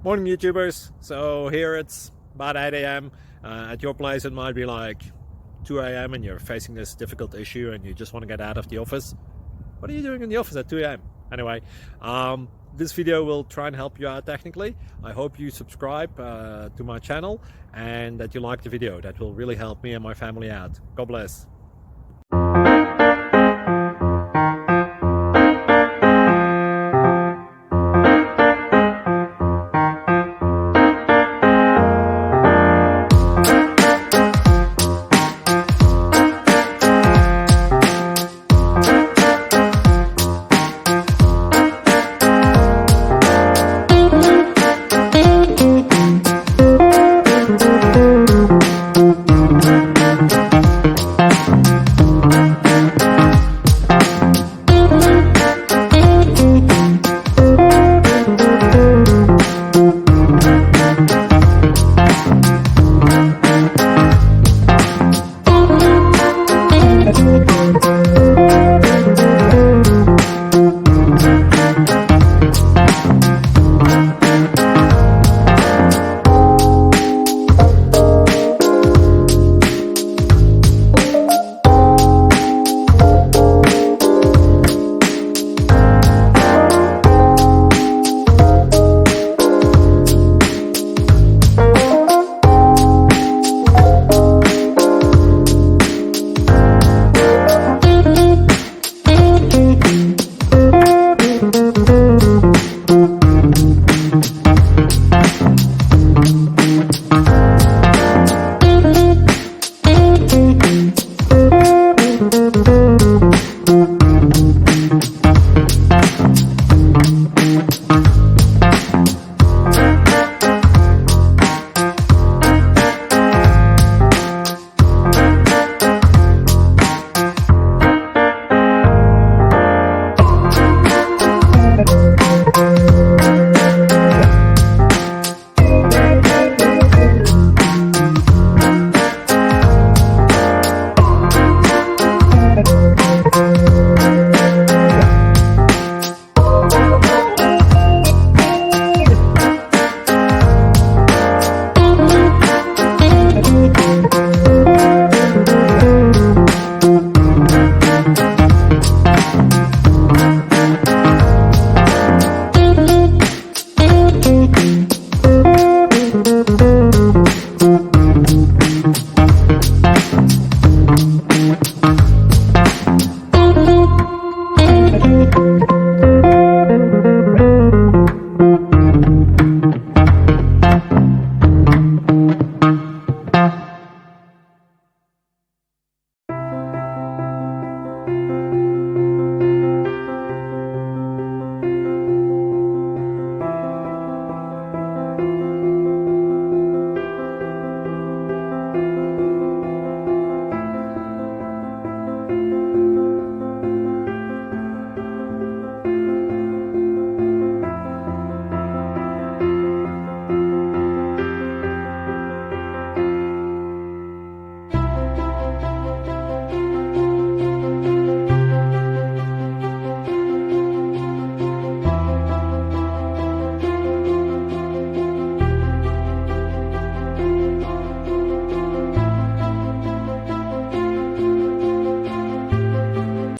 Morning, YouTubers. So here it's about 8 a.m. At your place, it might be like 2 a.m. and you're facing this difficult issue and you just want to get out of the office. What are you doing in the office at 2 a.m.? Anyway, this video will try and help you out technically. I hope you subscribe to my channel and that you like the video. That will really help me and my family out. God bless.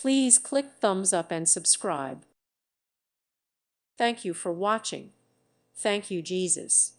Please click thumbs up and subscribe. Thank you for watching. Thank you, Jesus.